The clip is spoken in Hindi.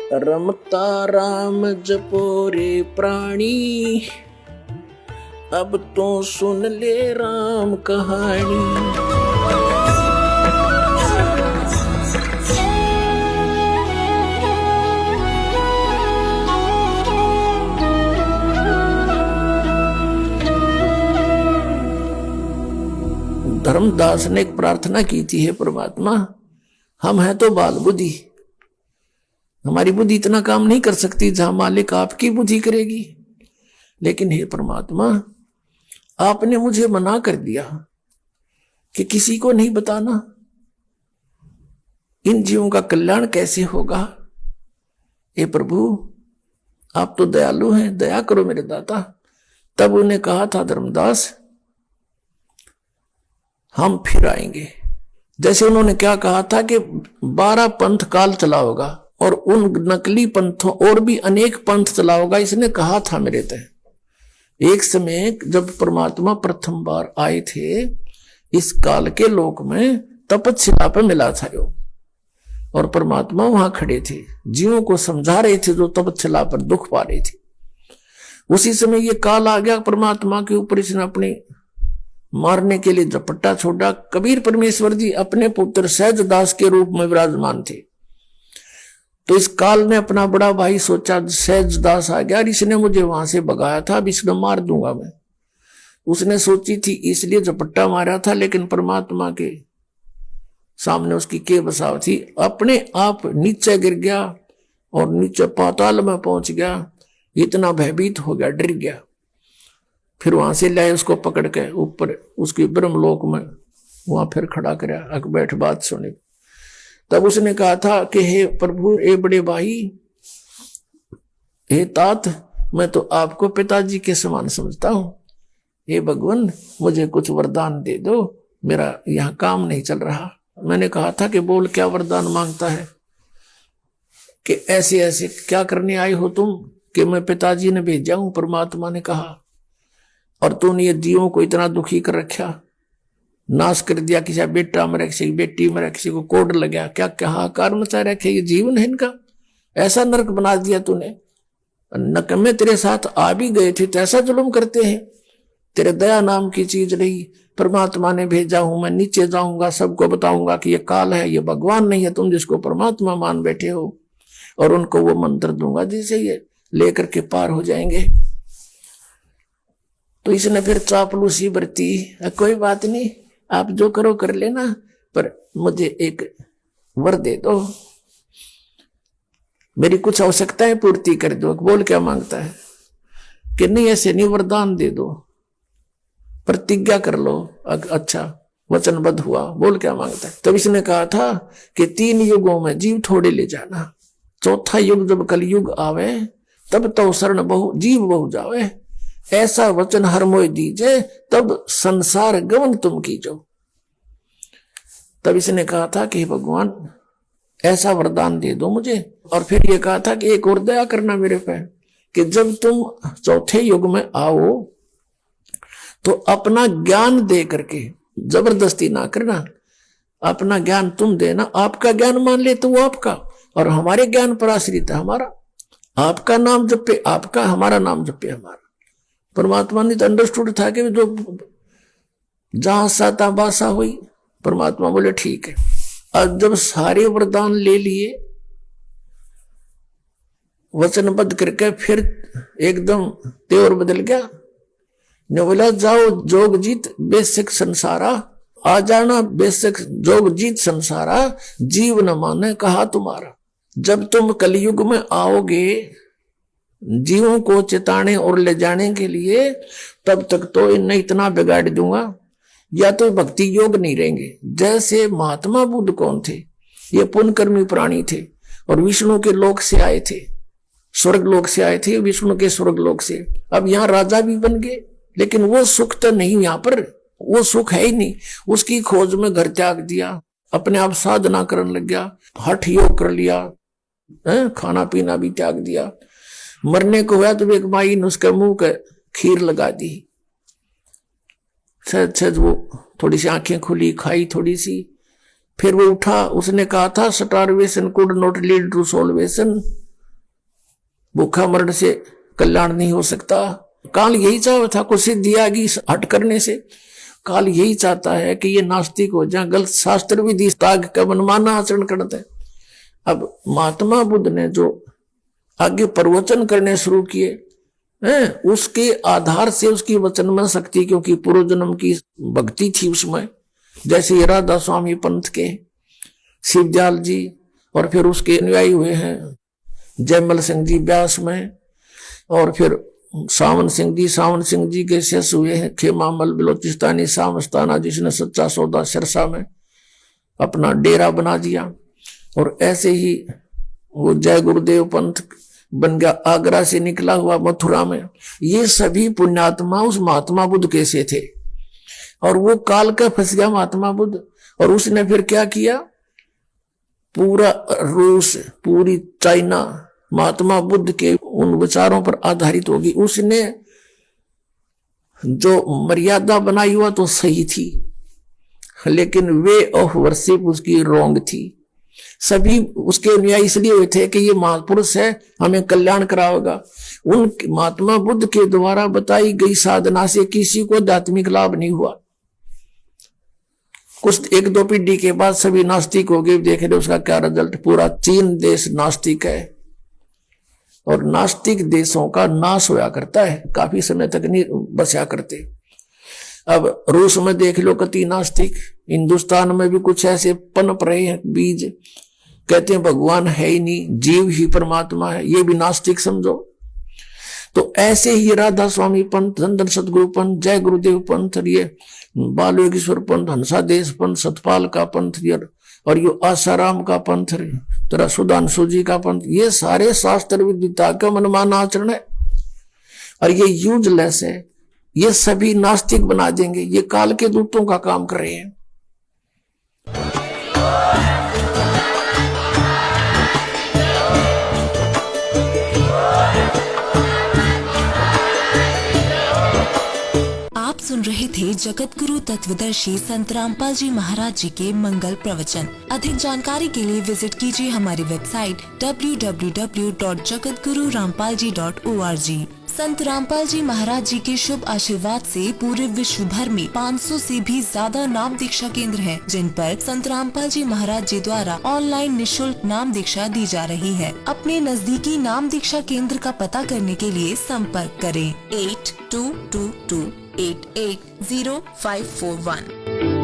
रमता राम जपो रे प्राणी, अब तो सुन ले राम कहानी। धर्मदास ने एक प्रार्थना की थी, हे परमात्मा, हम हैं तो बाल बुद्धि, हमारी बुद्धि इतना काम नहीं कर सकती जहां मालिक आपकी बुद्धि करेगी। लेकिन हे परमात्मा, आपने मुझे मना कर दिया कि किसी को नहीं बताना, इन जीवों का कल्याण कैसे होगा। हे प्रभु, आप तो दयालु हैं, दया करो मेरे दाता। तब उन्हें कहा था, धर्मदास हम फिर आएंगे। जैसे उन्होंने क्या कहा था कि 12 पंथ काल चला होगा और उन नकली पंथों और भी अनेक पंथ चला होगा, इसने कहा था मेरे तय। एक समय जब परमात्मा प्रथम बार आए थे इस काल के लोक में, तपस्या पर मिला था योग, और परमात्मा वहां खड़े थे, जीवों को समझा रहे थे जो तपस्या पर दुख पा रहे थे। उसी समय ये काल आ गया परमात्मा के ऊपर, इसने अपनी मारने के लिए झपट्टा छोड़ा। कबीर परमेश्वर जी अपने पुत्र सहजदास के रूप में विराजमान थे। तो इस काल ने अपना बड़ा भाई सोचा, सहजदास आ गया और इसने मुझे वहां से भगाया था, अब इसको मार दूंगा मैं। उसने सोची थी इसलिए झपट्टा मारा था, लेकिन परमात्मा के सामने उसकी के बसाव थी। अपने आप नीचे गिर गया और नीचे पाताल में पहुंच गया, इतना भयभीत हो गया, डर गया। फिर वहां से लाए उसको पकड़ के ऊपर उसकी ब्रह्मलोक में, वहां फिर खड़ा कराया, अक बैठ बात सुने। तब उसने कहा था कि हे प्रभु, हे बड़े भाई, हे तात, मैं तो आपको पिताजी के समान समझता हूं। हे भगवान, मुझे कुछ वरदान दे दो, मेरा यहां काम नहीं चल रहा। मैंने कहा था कि बोल, क्या वरदान मांगता है? कि ऐसे ऐसे क्या करने आए हो तुम? कि मैं पिताजी ने भेजा हूं, परमात्मा ने कहा, और तूने ये जीवों को इतना दुखी कर रखा, नाश कर दिया। किसी बेटा मरे, किसी बेटी मरे, किसी को कोड लगा, क्या क्या हाहाकार मचा रखे। ये जीवन है इनका, ऐसा नरक बना दिया तूने। नकमे तेरे साथ आ भी गए थे तो ऐसा जुल्म करते हैं। तेरे दया नाम की चीज नहीं, परमात्मा ने भेजा हूं, मैं नीचे जाऊंगा, सबको बताऊंगा कि ये काल है, ये भगवान नहीं है, तुम जिसको परमात्मा मान बैठे हो, और उनको वो मंत्र दूंगा जिसे ये लेकर के पार हो जाएंगे। तो इसने फिर चापलूसी बरती, कोई बात नहीं, आप जो करो कर लेना, पर मुझे एक वर दे दो, मेरी कुछ आवश्यकताएं पूर्ति कर दो। बोल, क्या मांगता है? कि नहीं, ऐसे नहीं, वरदान दे दो, प्रतिज्ञा कर लो। अच्छा, वचनबद्ध हुआ। बोल, क्या मांगता है? तब इसने कहा था कि 3 युगों में जीव थोड़े ले जाना, चौथा युग जब कल युग आवे, तब तो शरण बहु जीव बहु जावे, ऐसा वचन हर मोय दीजे, तब संसार गमन तुम कीजो। तब इसने कहा था कि भगवान, ऐसा वरदान दे दो मुझे। और फिर ये कहा था कि एक और दया करना मेरे पे, कि जब तुम चौथे युग में आओ तो अपना ज्ञान दे करके, जबरदस्ती ना करना, अपना ज्ञान तुम देना। आपका ज्ञान मान ले तो वो आपका, और हमारे ज्ञान पर आश्रित है हमारा। आपका नाम जपे आपका, हमारा नाम जपे हमारा। परमात्मा ने तो अंडरस्टूड था कि जो जहां साता बासा हुई, परमात्मा बोले ठीक है। और जब सारे वरदान ले लिए, वचनबद्ध करके, फिर एकदम तेवर बदल गया। ने बोला, जाओ जोग जीत बेसिक संसारा, आ जाना बेसिक जोग जीत संसारा, जीव न माने कहा तुम्हारा। जब तुम कलयुग में आओगे जीवों को चिताने और ले जाने के लिए, तब तक तो इन्हें इतना बिगाड़ दूंगा, या तो भक्ति योग नहीं रहेंगे। जैसे महात्मा बुद्ध कौन थे? ये पुण्यकर्मी प्राणी थे, और विष्णु के लोक से आए थे, स्वर्ग लोक से आए थे, विष्णु के स्वर्ग लोक से। अब यहाँ राजा भी बन गए, लेकिन वो सुख तो नहीं, यहाँ पर वो सुख है ही नहीं। उसकी खोज में घर त्याग दिया, अपने आप साधना करने लग गया, हठ योग कर लिया, खाना पीना भी त्याग दिया। मरने को हुआ तो एक माई ने उसके मुंह के खीर लगा दी, सहज वो थोड़ी सी आंखें खुली, खाई थोड़ी सी, फिर वो उठा। उसने कहा था starvation could not lead to salvation, भूखा मरण से कल्याण नहीं हो सकता। काल यही चाहता था कुछ सिद्धि आगी हट करने से। काल यही चाहता है कि ये नास्तिक हो जाए, गलत शास्त्र विधि त्याग का मनमाना आचरण करते हैं। अब महात्मा बुद्ध ने जो आगे प्रवचन करने शुरू किए हैं, उसके आधार से उसकी वचन में शक्ति, क्योंकि पूर्व जन्म की भक्ति थी उसमें, जैसे ये राधा स्वामी पंथ के शिवदयाल जी और फिर उसके अनुयायी हुए हैं जयमल सिंह जी व्यास में, और फिर सावन सिंह जी के शिष्य हुए हैं खेमामल बलोचिस्तानी सामस्ताना, जिसने सच्चा सौदा सिरसा में अपना डेरा बना दिया। और ऐसे ही वो जय गुरुदेव पंथ बन गया, आगरा से निकला हुआ मथुरा में। ये सभी पुण्यात्मा उस महात्मा बुद्ध कैसे थे, और वो काल का फंस गया महात्मा बुद्ध। और उसने फिर क्या किया, पूरा रूस, पूरी चाइना महात्मा बुद्ध के उन विचारों पर आधारित होगी। उसने जो मर्यादा बनाई हुआ तो सही थी, लेकिन वे ऑफ वर्शिप उसकी रॉन्ग थी। सभी उसके अनुयायी इसलिए हुए थे कि ये महापुरुष है, हमें कल्याण कराएगा। उन महात्मा बुद्ध के द्वारा बताई गई साधना से किसी को आध्यात्मिक लाभ नहीं हुआ। कुछ 1-2 पीढ़ी के बाद सभी नास्तिक हो गए। देख रहे उसका क्या रिजल्ट, पूरा चीन देश नास्तिक है, और नास्तिक देशों का नाश होया करता है, काफी समय तक नहीं बचा करते। अब रूस में देख लो कति नास्तिक, हिंदुस्तान में भी कुछ ऐसे पनप रहे हैं बीज, कहते हैं भगवान है ही नहीं, जीव ही परमात्मा है, ये भी नास्तिक समझो। तो ऐसे ही राधा स्वामी पंथ, धन सतगुरु पंथ, जय गुरुदेव पंथ, ये बाल योगेश्वर पंथ, हंसादेश पंथ, सतपाल का पंथ, और ये आसाराम का पंथ, तेरा सुधांशु जी का पंथ, ये सारे शास्त्र विद्या का मनमाना आचरण है और ये यूजलेस है। ये सभी नास्तिक बना देंगे, ये काल के दूतों का काम कर रहे हैं। आप सुन रहे थे जगत गुरु तत्वदर्शी संत रामपाल जी महाराज जी के मंगल प्रवचन। अधिक जानकारी के लिए विजिट कीजिए हमारी वेबसाइट www.jagatgururampalji.org। संत रामपाल जी महाराज जी के शुभ आशीर्वाद से पूरे विश्व भर में 500 से भी ज्यादा नाम दीक्षा केंद्र हैं, जिन पर संत रामपाल जी महाराज जी द्वारा ऑनलाइन निशुल्क नाम दीक्षा दी जा रही है। अपने नजदीकी नाम दीक्षा केंद्र का पता करने के लिए संपर्क करें 8222880541।